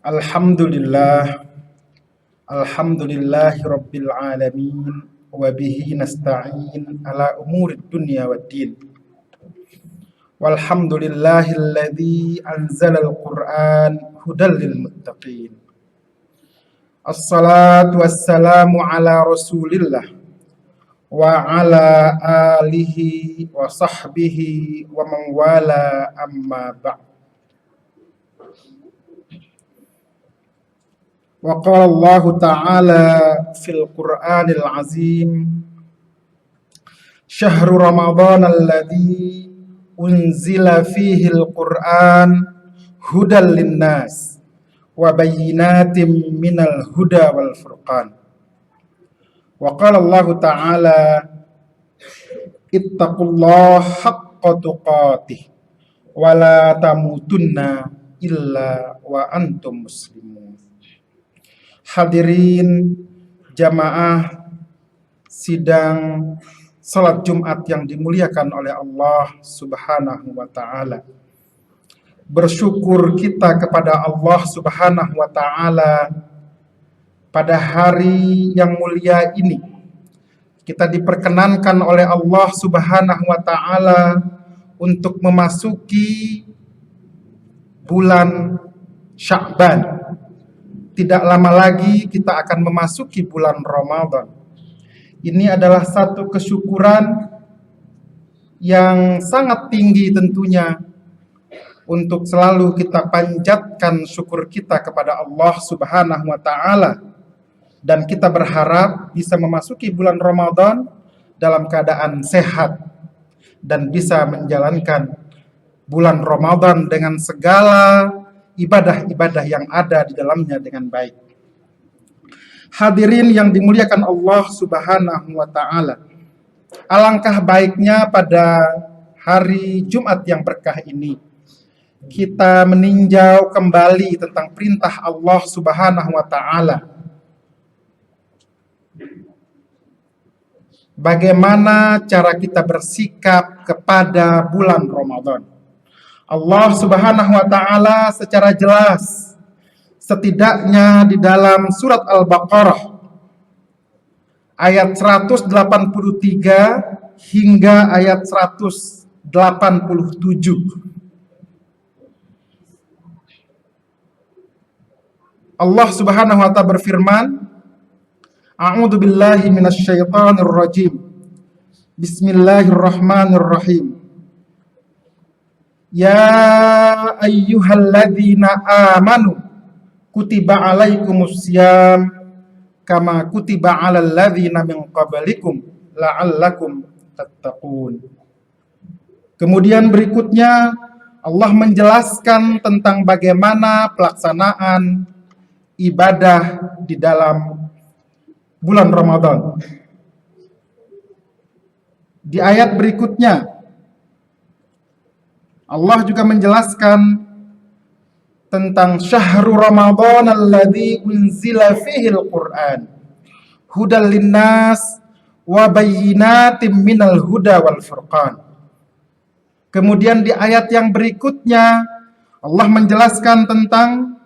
Alhamdulillah, alhamdulillahi rabbil alamin, wa bihi nasta'in ala umurid dunya waddin. Walhamdulillahilladzi anzalal Qur'an hudal lil muttaqin. Assalatu wassalamu ala Rasulillah wa ala alihi wa sahbihi wa man wala amma ba'd. Wa qala Allah Ta'ala fil Qur'anil Azim, Syahrul Ramadan alladzi unzila fihi al-Qur'an hudal linnas wa bayyinatin minal huda wal furqan. Wa qala Allah Ta'ala ittaqullaha haqqa tuqatih wa la tamutunna illa wa antum muslimun. Hadirin jamaah sidang salat Jumat yang dimuliakan oleh Allah Subhanahu wa Ta'ala. Bersyukur kita kepada Allah Subhanahu wa Ta'ala pada hari yang mulia ini. Kita diperkenankan oleh Allah Subhanahu wa Ta'ala untuk memasuki bulan Sya'ban. Tidak lama lagi kita akan memasuki bulan Ramadan. Ini adalah satu kesyukuran yang sangat tinggi tentunya untuk selalu kita panjatkan syukur kita kepada Allah Subhanahu wa Ta'ala. Dan kita berharap bisa memasuki bulan Ramadan dalam keadaan sehat dan bisa menjalankan bulan Ramadan dengan segala ibadah-ibadah yang ada di dalamnya dengan baik. Hadirin yang dimuliakan Allah Subhanahu wa Ta'ala, alangkah baiknya pada hari Jumat yang berkah ini kita meninjau kembali tentang perintah Allah Subhanahu wa Ta'ala. Bagaimana cara kita bersikap kepada bulan Ramadan. Allah Subhanahu wa Ta'ala secara jelas, setidaknya di dalam surat Al-Baqarah ayat 183 hingga ayat 187. Allah Subhanahu wa Ta'ala berfirman, A'udzu billahi minasyaitonir rajim. Bismillahirrahmanirrahim. Ya ayyuhalladzina amanu kutiba alaikumussyam kama kutiba alal ladzina min qablikum la'allakum tattaqun. Kemudian berikutnya Allah menjelaskan tentang bagaimana pelaksanaan ibadah di dalam bulan Ramadan. Di ayat berikutnya Allah juga menjelaskan tentang Syahrul Ramadan alladzi unzila fihi al-Qur'an hudal linnas wa bayyinatin minal huda wal furqan. Kemudian di ayat yang berikutnya Allah menjelaskan tentang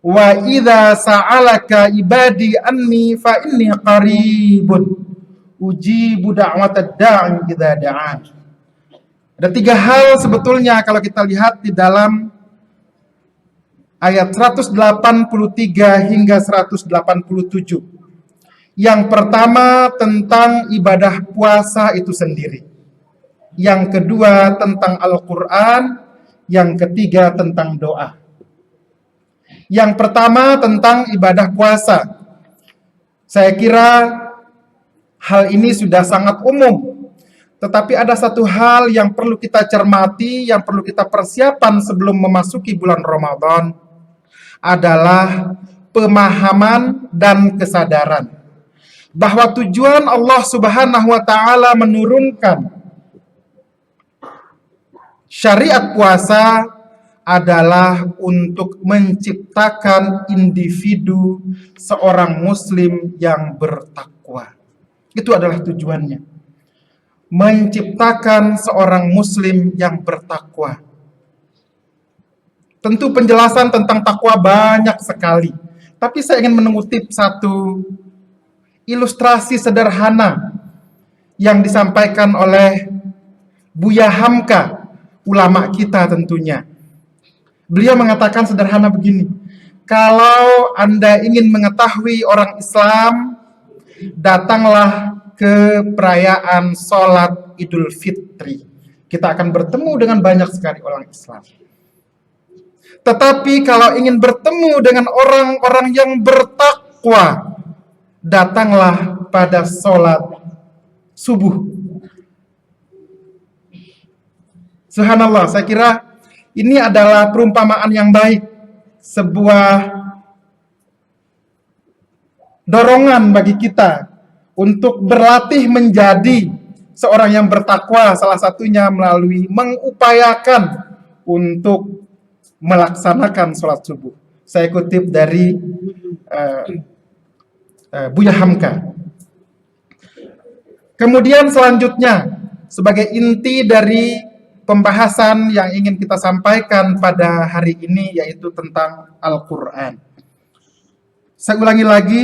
wa idza sa'alaka ibadi anni fa inni qaribun ujibu da'watad da'i idza da'an. Ada tiga hal sebetulnya kalau kita lihat di dalam ayat 183 hingga 187. Yang pertama tentang ibadah puasa itu sendiri. Yang kedua tentang Al-Quran. Yang ketiga tentang doa. Yang pertama tentang ibadah puasa. Saya kira hal ini sudah sangat umum. Tetapi ada satu hal yang perlu kita cermati, yang perlu kita persiapan sebelum memasuki bulan Ramadan adalah pemahaman dan kesadaran bahwa tujuan Allah Subhanahu wa Ta'ala menurunkan syariat puasa adalah untuk menciptakan individu seorang muslim yang bertakwa. Itu adalah tujuannya. Menciptakan seorang muslim yang bertakwa. Tentu penjelasan tentang takwa banyak sekali. Tapi saya ingin mengutip satu ilustrasi sederhana yang disampaikan oleh Buya Hamka, ulama kita tentunya. Beliau mengatakan sederhana begini, kalau Anda ingin mengetahui orang Islam, datanglah ke perayaan sholat Idul Fitri. Kita akan bertemu dengan banyak sekali orang Islam. Tetapi kalau ingin bertemu dengan orang-orang yang bertakwa, datanglah pada sholat subuh. Subhanallah, saya kira ini adalah perumpamaan yang baik, sebuah dorongan bagi kita untuk berlatih menjadi seorang yang bertakwa, salah satunya melalui mengupayakan untuk melaksanakan sholat subuh. Saya kutip dari Buya Hamka. Kemudian selanjutnya, sebagai inti dari pembahasan yang ingin kita sampaikan pada hari ini, yaitu tentang Al-Quran. Saya ulangi lagi,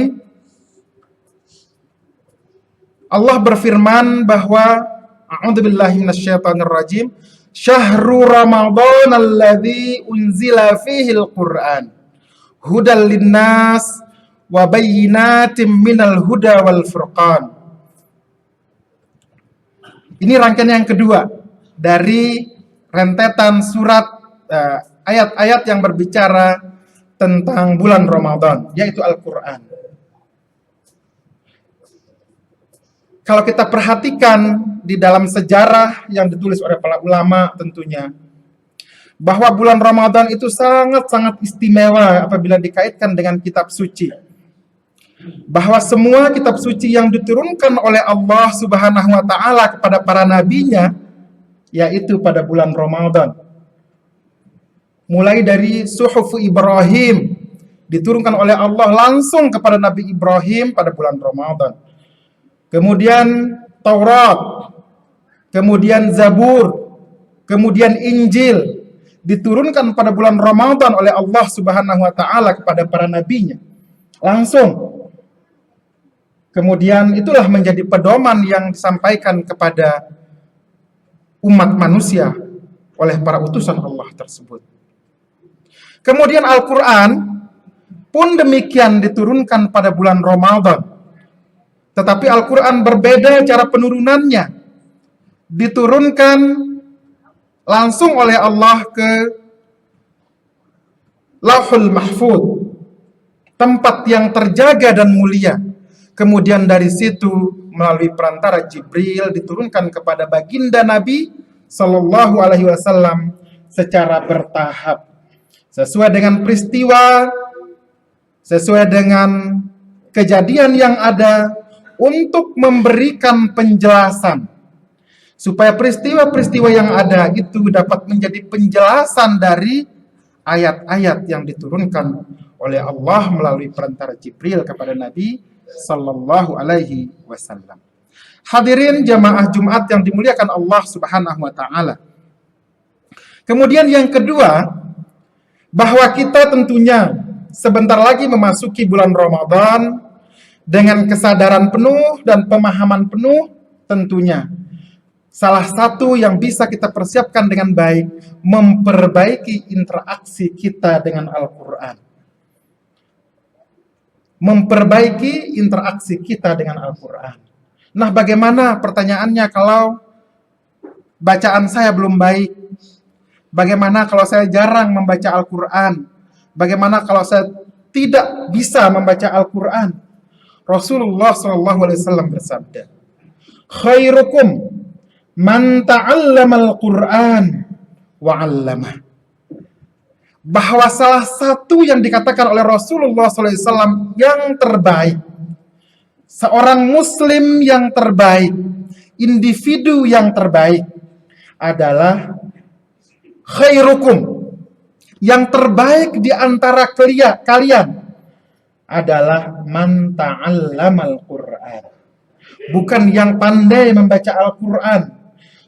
Allah berfirman bahwa a'udzubillahi minasyaitonirrajim, syahrul ramadhan alladzi unzila fihil Qur'an hudal linnas wa bayyinatin minal huda wal furqan. Ini rangkaian yang kedua dari rentetan surat ayat-ayat yang berbicara tentang bulan Ramadan, yaitu Al-Quran. Kalau kita perhatikan di dalam sejarah yang ditulis oleh para ulama tentunya, bahwa bulan Ramadan itu sangat-sangat istimewa apabila dikaitkan dengan kitab suci. Bahwa semua kitab suci yang diturunkan oleh Allah Subhanahu wa Ta'ala kepada para nabinya, yaitu pada bulan Ramadan. Mulai dari Suhuf Ibrahim, diturunkan oleh Allah langsung kepada Nabi Ibrahim pada bulan Ramadan. Kemudian Taurat, kemudian Zabur, kemudian Injil, diturunkan pada bulan Ramadan oleh Allah Subhanahu wa Ta'ala kepada para nabinya. Langsung. Kemudian itulah menjadi pedoman yang disampaikan kepada umat manusia oleh para utusan Allah tersebut. Kemudian Al-Quran pun demikian diturunkan pada bulan Ramadan. Tetapi Al-Quran berbeda cara penurunannya. Diturunkan langsung oleh Allah ke Lauhul Mahfuz, tempat yang terjaga dan mulia. Kemudian dari situ melalui perantara Jibril diturunkan kepada baginda Nabi Sallallahu Alaihi Wasallam secara bertahap, sesuai dengan peristiwa, sesuai dengan kejadian yang ada, untuk memberikan penjelasan supaya peristiwa-peristiwa yang ada itu dapat menjadi penjelasan dari ayat-ayat yang diturunkan oleh Allah melalui perantara Jibril kepada Nabi Sallallahu Alaihi Wasallam. Hadirin jamaah Jumat yang dimuliakan Allah Subhanahu wa Ta'ala. Kemudian yang kedua, bahwa kita tentunya sebentar lagi memasuki bulan Ramadan dengan kesadaran penuh dan pemahaman penuh tentunya. Salah satu yang bisa kita persiapkan dengan baik, memperbaiki interaksi kita dengan Al-Quran. Memperbaiki interaksi kita dengan Al-Quran. Nah, bagaimana pertanyaannya kalau bacaan saya belum baik? Bagaimana kalau saya jarang membaca Al-Quran? Bagaimana kalau saya tidak bisa membaca Al-Quran? Rasulullah SAW bersabda, khairukum man ta'allama al-Quran wa 'allamah. Bahwa salah satu yang dikatakan oleh Rasulullah SAW yang terbaik, seorang muslim yang terbaik, individu yang terbaik adalah khairukum, yang terbaik di antara kalian adalah man ta'allamal Qur'an. Bukan yang pandai membaca Al-Quran,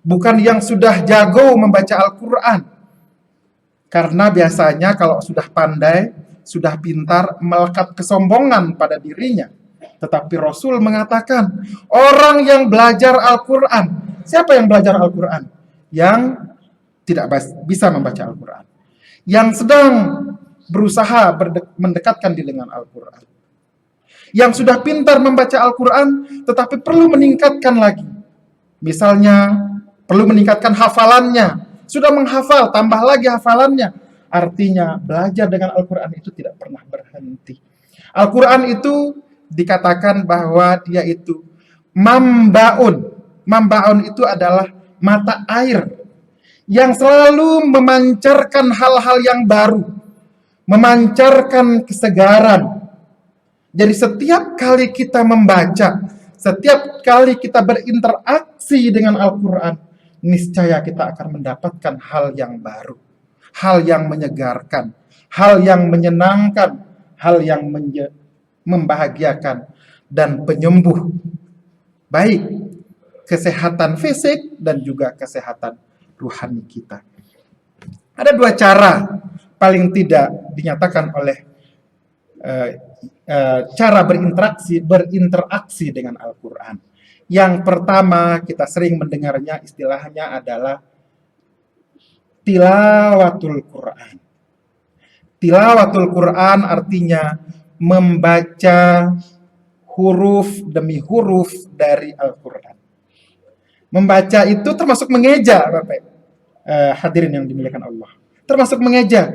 bukan yang sudah jago membaca Al-Quran. Karena biasanya kalau sudah pandai, sudah pintar, melekat kesombongan pada dirinya. Tetapi Rasul mengatakan, orang yang belajar Al-Quran. Siapa yang belajar Al-Quran? Yang tidak bisa membaca Al-Quran. Yang sedang berusaha mendekatkan diri dengan Al-Quran. Yang sudah pintar membaca Al-Quran, tetapi perlu meningkatkan lagi. Misalnya, perlu meningkatkan hafalannya. Sudah menghafal, tambah lagi hafalannya. Artinya, belajar dengan Al-Quran itu tidak pernah berhenti. Al-Quran itu dikatakan bahwa dia itu mambaun. Mambaun itu adalah mata air yang selalu memancarkan hal-hal yang baru, memancarkan kesegaran. Jadi setiap kali kita membaca, setiap kali kita berinteraksi dengan Al-Quran, niscaya kita akan mendapatkan hal yang baru, hal yang menyegarkan, hal yang menyenangkan, hal yang membahagiakan, dan penyembuh, baik kesehatan fisik dan juga kesehatan rohani kita. Ada dua cara paling tidak dinyatakan oleh cara berinteraksi dengan Al-Quran. Yang pertama, kita sering mendengarnya, istilahnya adalah tilawatul Quran. Tilawatul Quran artinya membaca huruf demi huruf dari Al-Quran. Membaca itu termasuk mengeja, Bapak hadirin yang dimuliakan Allah. Termasuk mengeja.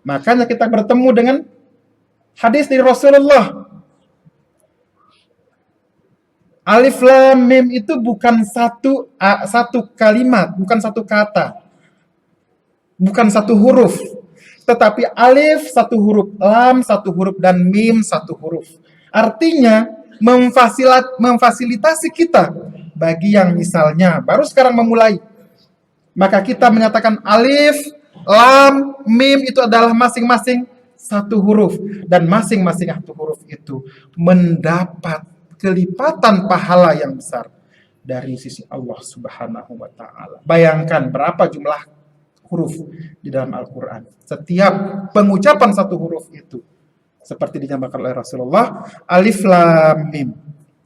Makanya kita bertemu dengan hadis dari Rasulullah. Alif Lam Mim itu bukan satu kalimat, bukan satu kata, bukan satu huruf, tetapi alif satu huruf, lam satu huruf, dan mim satu huruf. Artinya memfasilitasi kita bagi yang misalnya baru sekarang memulai, maka kita menyatakan alif, lam, mim itu adalah masing-masing satu huruf, dan masing-masing satu huruf itu mendapat kelipatan pahala yang besar dari sisi Allah Subhanahu wa Ta'ala. Bayangkan berapa jumlah huruf di dalam Al-Quran. Setiap pengucapan satu huruf itu, seperti dinyatakan oleh Rasulullah, alif lam mim,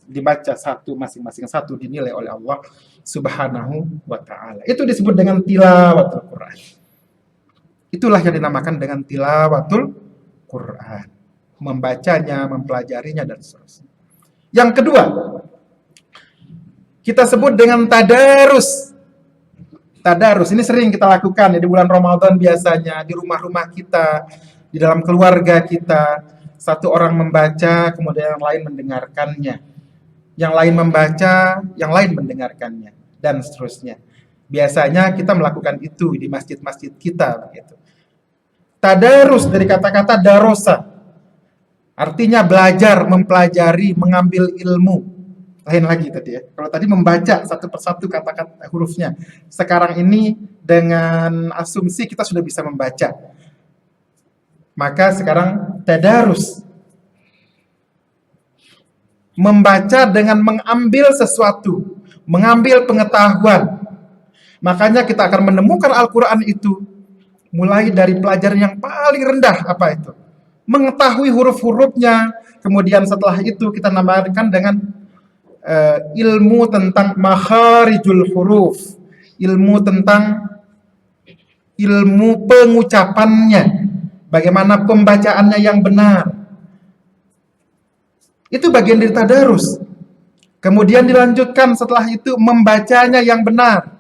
dibaca satu, masing-masing satu, dinilai oleh Allah Subhanahu wa Ta'ala. Itu disebut dengan tilawatul Quran. Itulah yang dinamakan dengan tilawatul Quran. Membacanya, mempelajarinya, dan seterusnya. Yang kedua, kita sebut dengan tadarus. Tadarus ini sering kita lakukan ya, di bulan Ramadan biasanya, di rumah-rumah kita, di dalam keluarga kita. Satu orang membaca, kemudian yang lain mendengarkannya. Yang lain membaca, yang lain mendengarkannya, dan seterusnya. Biasanya kita melakukan itu di masjid-masjid kita begitu. Tadarus dari kata-kata darosa. Artinya belajar, mempelajari, mengambil ilmu. Lain lagi tadi ya. Kalau tadi membaca satu persatu kata-kata hurufnya. Sekarang ini dengan asumsi kita sudah bisa membaca. Maka sekarang tadarus. Membaca dengan mengambil sesuatu, mengambil pengetahuan. Makanya kita akan menemukan Al-Quran itu mulai dari pelajaran yang paling rendah, apa itu? Mengetahui huruf-hurufnya, kemudian setelah itu kita namakan dengan ilmu tentang makharijul huruf, ilmu tentang ilmu pengucapannya, bagaimana pembacaannya yang benar. Itu bagian dari tadarus. Kemudian dilanjutkan setelah itu membacanya yang benar.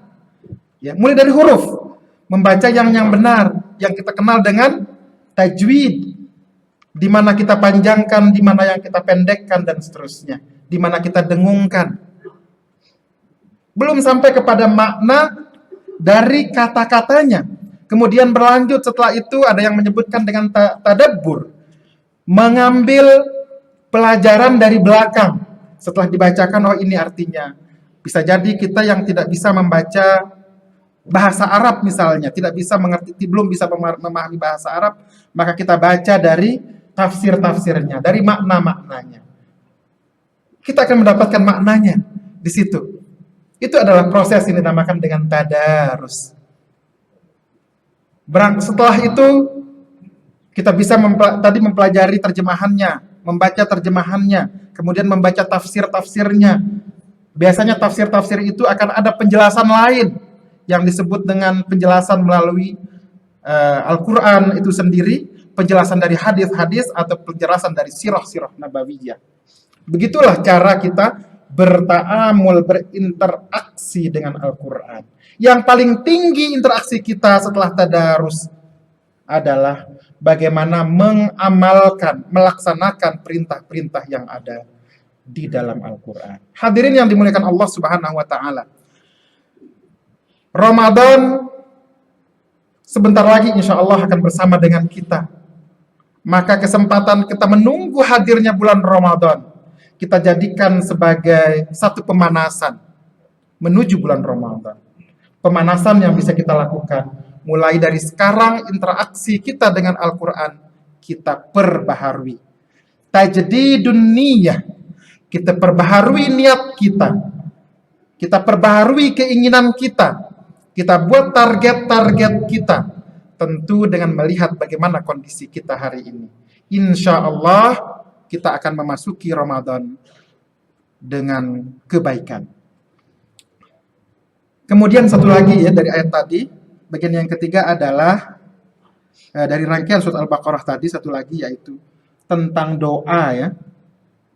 Ya, mulai dari huruf, membaca yang benar, yang kita kenal dengan tajwid. Di mana kita panjangkan, di mana yang kita pendekkan, dan seterusnya. Di mana kita dengungkan. Belum sampai kepada makna dari kata-katanya. Kemudian berlanjut setelah itu ada yang menyebutkan dengan tadabbur. Mengambil pelajaran dari belakang. Setelah dibacakan, oh ini artinya. Bisa jadi kita yang tidak bisa membaca bahasa Arab misalnya, tidak bisa mengerti, belum bisa memahami bahasa Arab, maka kita baca dari tafsir-tafsirnya, dari makna-maknanya. Kita akan mendapatkan maknanya di situ. Itu adalah proses yang dinamakan dengan tadarus. Setelah itu kita bisa tadi mempelajari terjemahannya, membaca terjemahannya, kemudian membaca tafsir-tafsirnya. Biasanya tafsir-tafsir itu akan ada penjelasan lain yang disebut dengan penjelasan melalui Al-Quran itu sendiri, penjelasan dari hadis-hadis atau penjelasan dari sirah-sirah nabawiyah. Begitulah cara kita berta'amul, berinteraksi dengan Al-Quran. Yang paling tinggi interaksi kita setelah tadarus adalah bagaimana mengamalkan, melaksanakan perintah-perintah yang ada di dalam Al-Quran. Hadirin yang dimuliakan Allah Subhanahu wa Ta'ala, Ramadan sebentar lagi insya Allah akan bersama dengan kita. Maka kesempatan kita menunggu hadirnya bulan Ramadan, kita jadikan sebagai satu pemanasan menuju bulan Ramadan. Pemanasan yang bisa kita lakukan mulai dari sekarang, interaksi kita dengan Al-Quran kita perbaharui. Tajdidun niyah, kita perbaharui niat kita. Kita perbaharui keinginan kita. Kita buat target-target kita, tentu dengan melihat bagaimana kondisi kita hari ini. Insya Allah kita akan memasuki Ramadan dengan kebaikan. Kemudian satu lagi ya dari ayat tadi, bagian yang ketiga adalah dari rangkaian surat Al-Baqarah tadi, satu lagi yaitu tentang doa ya.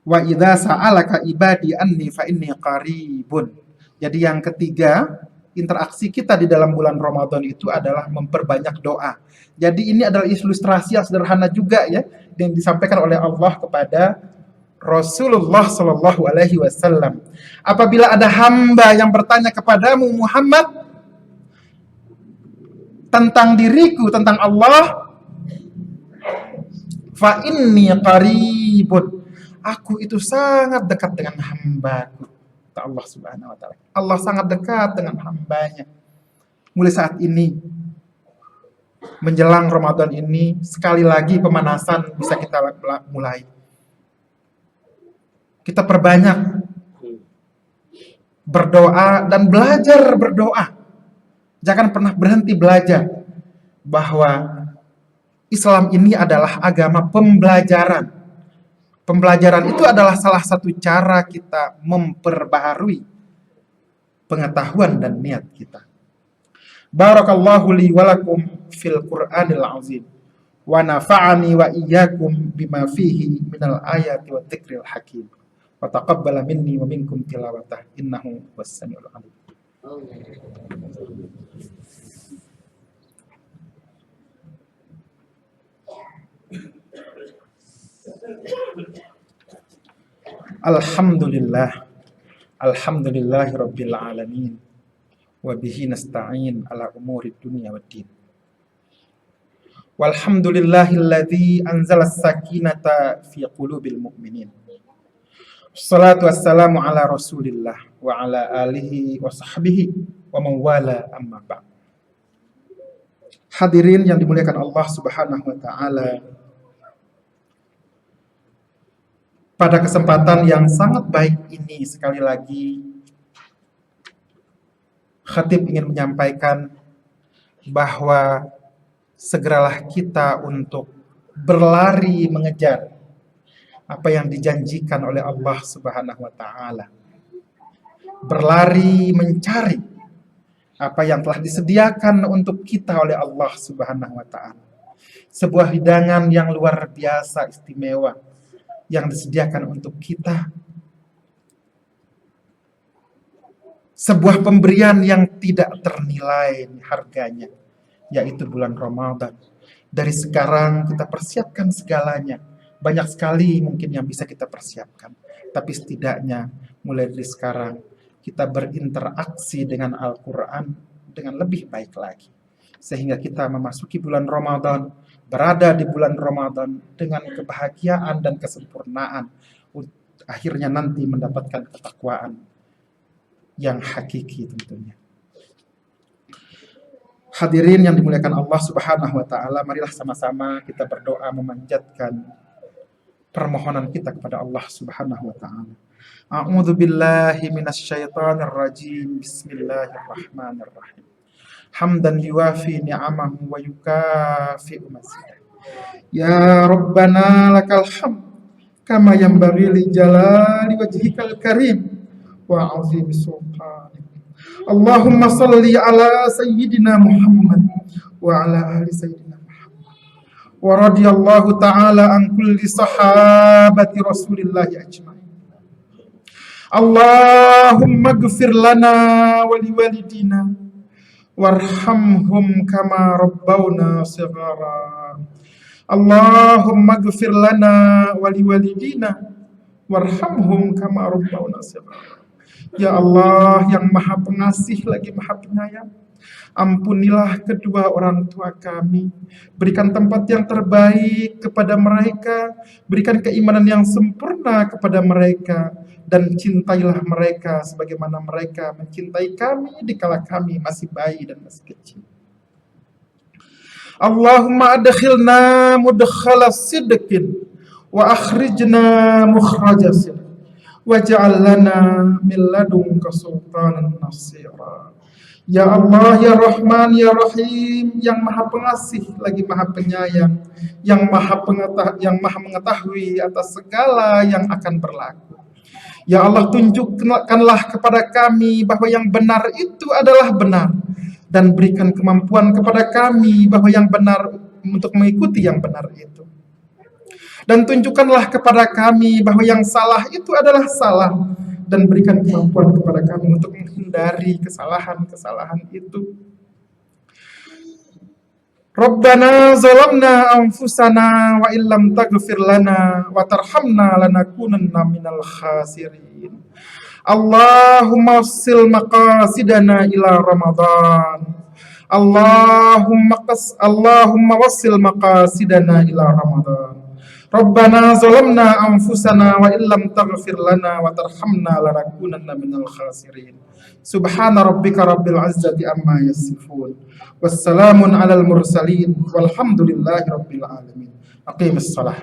Wa idza sa'alaka ibadi anni fa inni qaribun. Jadi yang ketiga, interaksi kita di dalam bulan Ramadan itu adalah memperbanyak doa. Jadi ini adalah ilustrasi yang sederhana juga ya, yang disampaikan oleh Allah kepada Rasulullah Shallallahu Alaihi Wasallam. Apabila ada hamba yang bertanya kepadamu Muhammad tentang diriku, tentang Allah, fa inni qaribun, aku itu sangat dekat dengan hambaku. Allah Subhanahu wa Ta'ala. Allah sangat dekat dengan hambanya. Mulai saat ini, menjelang Ramadan ini, sekali lagi pemanasan bisa kita mulai. Kita perbanyak berdoa dan belajar berdoa. Jangan pernah berhenti belajar bahwa Islam ini adalah agama pembelajaran. Pembelajaran itu adalah salah satu cara kita memperbaharui pengetahuan dan niat kita. Barakallahu li wa lakum fil Qur'anil azim wa nafa'ani wa iyyakum bima fihi minal ayati wa dzikril hakim. Wa taqabbala minni wa minkum tilawatah innahu was-sami'ul 'alim. Alhamdulillahi rabbil alamin wa bihi nasta'in ala umuri dunya waddin. Walhamdulillahilladzi anzala as-sakinata fi qulubil mu'minin. Wassalatu wassalamu ala Rasulillah wa ala alihi wa sahbihi wa man wala amma ba'd. Hadirin yang dimuliakan Allah Subhanahu wa Ta'ala, pada kesempatan yang sangat baik ini sekali lagi khatib ingin menyampaikan bahwa segeralah kita untuk berlari mengejar apa yang dijanjikan oleh Allah Subhanahu wa Ta'ala. Berlari mencari apa yang telah disediakan untuk kita oleh Allah Subhanahu wa Ta'ala. Sebuah hidangan yang luar biasa istimewa yang disediakan untuk kita. Sebuah pemberian yang tidak ternilai harganya, yaitu bulan Ramadan. Dari sekarang kita persiapkan segalanya. Banyak sekali mungkin yang bisa kita persiapkan, tapi setidaknya mulai dari sekarang kita berinteraksi dengan Al-Quran dengan lebih baik lagi, sehingga kita memasuki bulan Ramadan, berada di bulan Ramadan dengan kebahagiaan dan kesempurnaan, akhirnya nanti mendapatkan ketakwaan yang hakiki tentunya. Hadirin yang dimuliakan Allah Subhanahu wa Ta'ala, marilah sama-sama kita berdoa memanjatkan permohonan kita kepada Allah Subhanahu wa Ta'ala. A'udzu billahi minasyaitonir rajim. Bismillahirrahmanirrahim. hamdan yuwafi ni'amahu wa yukafi'u mazidah. Ya Rabbana lakal hamd kama yanbaghi li jalali wajhikal karim wa 'azimi sultanik. Allahumma salli ala sayyidina Muhammad wa ala ali sayyidina Muhammad. Wa radiyallahu ta'ala an kulli sahabati Rasulillahi ajma'in. Allahumma ighfir lana wa liwalidina warhamhum kama rabbawna shighara. Allahumma ighfir lana wa liwalidina warhamhum kama rabbawna shighara. Ya Allah yang Maha Pengasih lagi Maha Penyayang, ampunilah kedua orang tua kami, berikan tempat yang terbaik kepada mereka, berikan keimanan yang sempurna kepada mereka, dan cintailah mereka sebagaimana mereka mencintai kami dikala kami masih bayi dan masih kecil. Allahumma adkhilna mudkhala sidqin wa akhrijna mukhraja sidqin waj'al lana min ladunka sultanan nasira. Ya Allah, ya Rahman, ya Rahim, yang Maha Pengasih lagi Maha Penyayang, yang Maha mengetahui atas segala yang akan berlaku. Ya Allah, tunjukkanlah kepada kami bahwa yang benar itu adalah benar, dan berikan kemampuan kepada kami bahwa yang benar untuk mengikuti yang benar itu. Dan tunjukkanlah kepada kami bahwa yang salah itu adalah salah, dan berikan kemampuan kepada kami untuk menghindari kesalahan-kesalahan itu. Rabbana zalamna anfusana wa illam taghfir lana wa tarhamna lanakunanna minal khasirin. Allahumma wassil maqasidana ila Ramadan. Allahumma wassil maqasidana ila Ramadan. Rabbana zalamna anfusana wa illam taghfir lana wa tarhamna lanakunanna minal khasirin. Subhana rabbika rabbil izzati amma yasifun. Wassalamun alal mursalin walhamdulillahi rabbil alamin. Aqimis salah.